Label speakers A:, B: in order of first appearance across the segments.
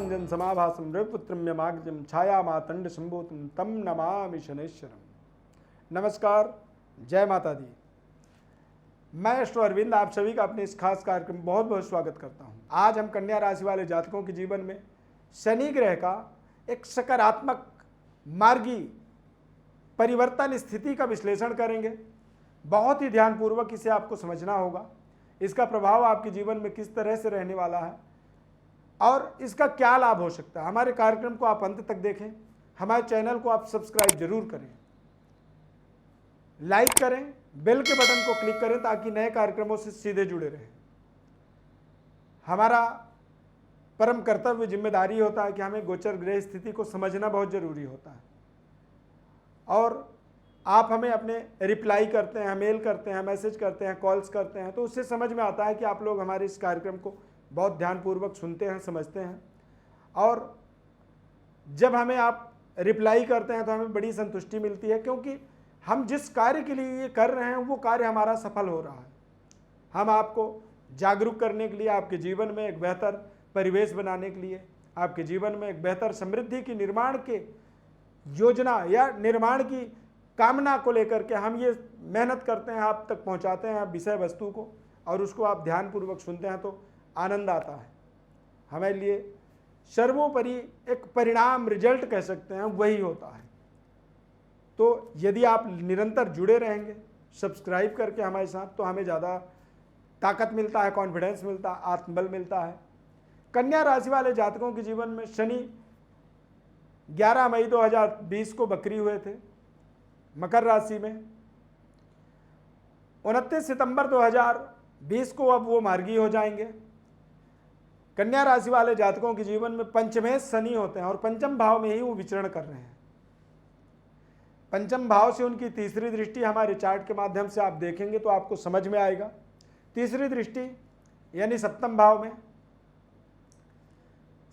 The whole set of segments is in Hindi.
A: ज्ञानांजन समाभासम रविपुत्रम यमाग्रजम छाया मातंड संभूतम तम नमामि शनैश्वरम। नमस्कार, जय माता दी। मैं अष्टो अरविंद आप सभी का अपने इस खास कार्यक्रम में बहुत बहुत स्वागत करता हूं। आज हम कन्या राशि वाले जातकों के जीवन में शनि ग्रह का एक सकारात्मक मार्गी परिवर्तन स्थिति का विश्लेषण करेंगे। बहुत ही ध्यानपूर्वक इसे आपको समझना होगा। इसका प्रभाव आपके जीवन में किस तरह से रहने वाला है और इसका क्या लाभ हो सकता है। हमारे कार्यक्रम को आप अंत तक देखें। हमारे चैनल को आप सब्सक्राइब जरूर करें, लाइक करें, बेल के बटन को क्लिक करें ताकि नए कार्यक्रमों से सीधे जुड़े रहें। हमारा परम कर्तव्य जिम्मेदारी होता है कि हमें गोचर ग्रह स्थिति को समझना बहुत जरूरी होता है। और आप हमें अपने रिप्लाई करते हैं, मेल करते हैं, मैसेज करते हैं, कॉल्स करते हैं, तो उससे समझ में आता है कि आप लोग हमारे इस कार्यक्रम को बहुत ध्यानपूर्वक सुनते हैं, समझते हैं। और जब हमें आप रिप्लाई करते हैं तो हमें बड़ी संतुष्टि मिलती है, क्योंकि हम जिस कार्य के लिए ये कर रहे हैं वो कार्य हमारा सफल हो रहा है। हम आपको जागरूक करने के लिए, आपके जीवन में एक बेहतर परिवेश बनाने के लिए, आपके जीवन में एक बेहतर समृद्धि की निर्माण के योजना या निर्माण की कामना को लेकर के हम ये मेहनत करते हैं, आप तक पहुंचाते हैं विषय वस्तु को, और उसको आप ध्यानपूर्वक सुनते हैं तो आनंद आता है। हमारे लिए सर्वोपरि एक परिणाम, रिजल्ट कह सकते हैं, वही होता है। तो यदि आप निरंतर जुड़े रहेंगे सब्सक्राइब करके हमारे साथ, तो हमें ज़्यादा ताकत मिलता है, कॉन्फिडेंस मिलता है, आत्मबल मिलता है। कन्या राशि वाले जातकों के जीवन में शनि 11 मई 2020 को बकरी हुए थे मकर राशि में। 29 सितंबर 2020 को अब वो मार्गी हो जाएंगे। कन्या राशि वाले जातकों के जीवन में पंचमेश शनि होते हैं और पंचम भाव में ही वो विचरण कर रहे हैं। पंचम भाव से उनकी तीसरी दृष्टि हमारे चार्ट के माध्यम से आप देखेंगे तो आपको समझ में आएगा। तीसरी दृष्टि यानी सप्तम भाव में।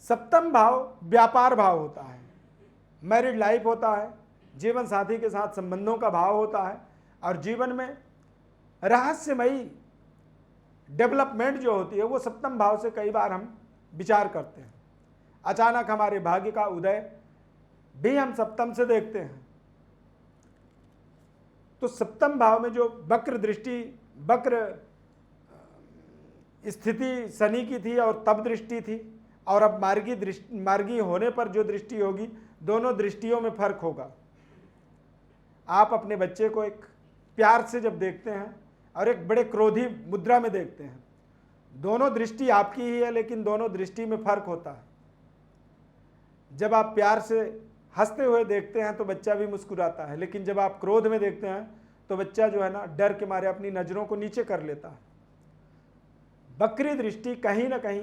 A: सप्तम भाव व्यापार भाव होता है, मैरिड लाइफ होता है, जीवन साथी के साथ संबंधों का भाव होता है, और जीवन में रहस्यमयी डेवलपमेंट जो होती है वो सप्तम भाव से कई बार हम विचार करते हैं। अचानक हमारे भाग्य का उदय भी हम सप्तम से देखते हैं। तो सप्तम भाव में जो वक्र दृष्टि, वक्र स्थिति शनि की थी और तब दृष्टि थी, और अब मार्गी होने पर जो दृष्टि होगी, दोनों दृष्टियों में फर्क होगा। आप अपने बच्चे को एक प्यार से जब देखते हैं और एक बड़े क्रोधी मुद्रा में देखते हैं, दोनों दृष्टि आपकी ही है, लेकिन दोनों दृष्टि में फर्क होता है। जब आप प्यार से हंसते हुए देखते हैं तो बच्चा भी मुस्कुराता है, लेकिन जब आप क्रोध में देखते हैं तो बच्चा जो है ना, डर के मारे अपनी नजरों को नीचे कर लेता है। बकरी दृष्टि कहीं ना कहीं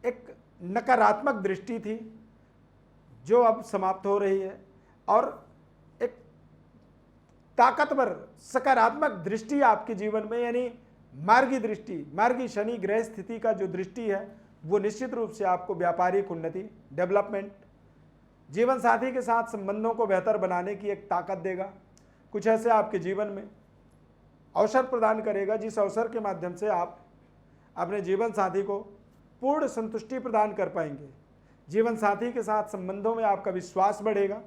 A: एक नकारात्मक दृष्टि थी जो अब समाप्त हो रही है, और एक ताकतवर सकारात्मक दृष्टि आपके जीवन में, यानी मार्गी दृष्टि, मार्गी शनि ग्रह स्थिति का जो दृष्टि है वो निश्चित रूप से आपको व्यापारिक उन्नति, डेवलपमेंट, जीवन साथी के साथ संबंधों को बेहतर बनाने की एक ताकत देगा। कुछ ऐसे आपके जीवन में अवसर प्रदान करेगा जिस अवसर के माध्यम से आप अपने जीवन साथी को पूर्ण संतुष्टि प्रदान कर पाएंगे। जीवन साथी के साथ संबंधों में आपका विश्वास बढ़ेगा,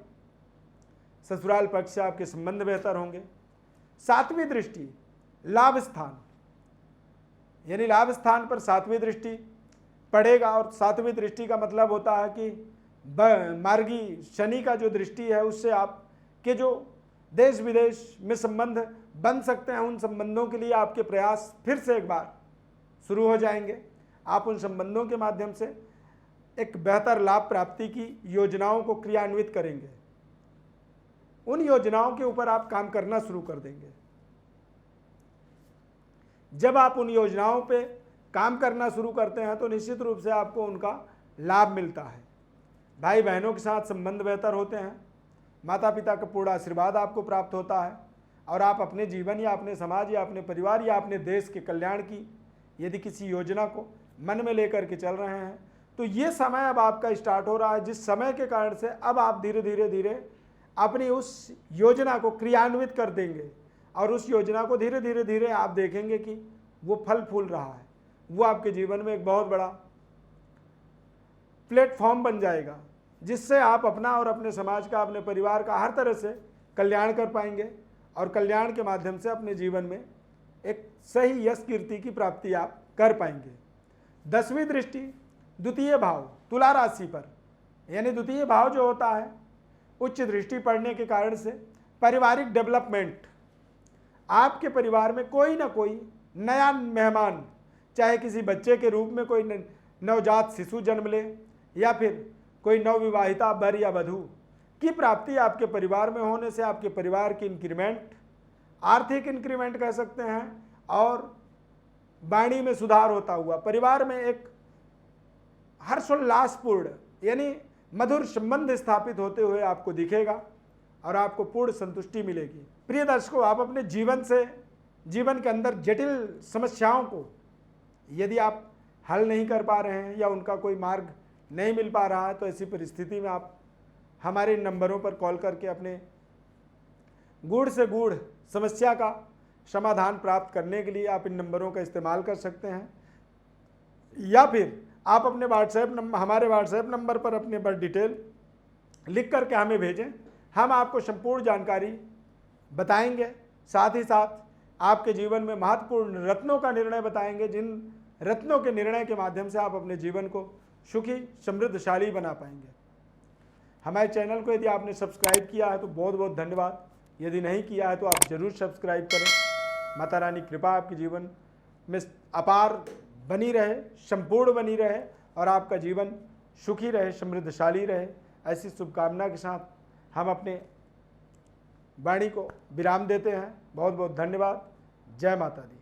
A: ससुराल पक्ष से आपके संबंध बेहतर होंगे। सातवीं दृष्टि लाभ स्थान, यानी लाभ स्थान पर सातवीं दृष्टि पड़ेगा, और सातवीं दृष्टि का मतलब होता है कि मार्गी शनि का जो दृष्टि है उससे आपके जो देश विदेश में संबंध बन सकते हैं, उन संबंधों के लिए आपके प्रयास फिर से एक बार शुरू हो जाएंगे। आप उन संबंधों के माध्यम से एक बेहतर लाभ प्राप्ति की योजनाओं को क्रियान्वित करेंगे। उन योजनाओं के ऊपर आप काम करना शुरू कर देंगे। जब आप उन योजनाओं पे काम करना शुरू करते हैं तो निश्चित रूप से आपको उनका लाभ मिलता है। भाई बहनों के साथ संबंध बेहतर होते हैं, माता पिता का पूर्ण आशीर्वाद आपको प्राप्त होता है, और आप अपने जीवन या अपने समाज या अपने परिवार या अपने देश के कल्याण की यदि किसी योजना को मन में लेकर के चल रहे हैं तो ये समय अब आपका स्टार्ट हो रहा है, जिस समय के कारण से अब आप धीरे धीरे अपनी उस योजना को क्रियान्वित कर देंगे, और उस योजना को धीरे धीरे आप देखेंगे कि वो फल फूल रहा है। वो आपके जीवन में एक बहुत बड़ा प्लेटफॉर्म बन जाएगा, जिससे आप अपना और अपने समाज का, अपने परिवार का हर तरह से कल्याण कर पाएंगे और कल्याण के माध्यम से अपने जीवन में एक सही यश कीर्ति की प्राप्ति आप कर पाएंगे। 10वीं दृष्टि द्वितीय भाव तुला राशि पर, यानी द्वितीय भाव जो होता है, उच्च दृष्टि पड़ने के कारण से पारिवारिक डेवलपमेंट, आपके परिवार में कोई ना कोई नया मेहमान, चाहे किसी बच्चे के रूप में कोई नवजात शिशु जन्म ले या फिर कोई नवविवाहिता वर या वधू की प्राप्ति आपके परिवार में होने से आपके परिवार की इंक्रीमेंट, आर्थिक इंक्रीमेंट कह सकते हैं, और वाणी में सुधार होता हुआ परिवार में एक हर्षोल्लासपूर्ण यानी मधुर संबंध स्थापित होते हुए आपको दिखेगा और आपको पूर्ण संतुष्टि मिलेगी। प्रिय दर्शकों, आप अपने जीवन के अंदर जटिल समस्याओं को यदि आप हल नहीं कर पा रहे हैं या उनका कोई मार्ग नहीं मिल पा रहा है, तो ऐसी परिस्थिति में आप हमारे इन नंबरों पर कॉल करके अपने गूढ़ से गूढ़ समस्या का समाधान प्राप्त करने के लिए आप इन नंबरों का इस्तेमाल कर सकते हैं, या फिर आप अपने हमारे व्हाट्सएप नंबर पर अपने बर्थ डिटेल लिख करके हमें भेजें। हम आपको संपूर्ण जानकारी बताएंगे, साथ ही साथ आपके जीवन में महत्वपूर्ण रत्नों का निर्णय बताएंगे, जिन रत्नों के निर्णय के माध्यम से आप अपने जीवन को सुखी समृद्धशाली बना पाएंगे। हमारे चैनल को यदि आपने सब्सक्राइब किया है तो बहुत बहुत धन्यवाद, यदि नहीं किया है तो आप जरूर सब्सक्राइब करें। माता रानी कृपा आपके जीवन में अपार बनी रहे, संपूर्ण बनी रहे और आपका जीवन सुखी रहे, समृद्धशाली रहे, ऐसी शुभकामना के साथ हम अपने वाणी को विराम देते हैं। बहुत बहुत धन्यवाद। जय माता दी।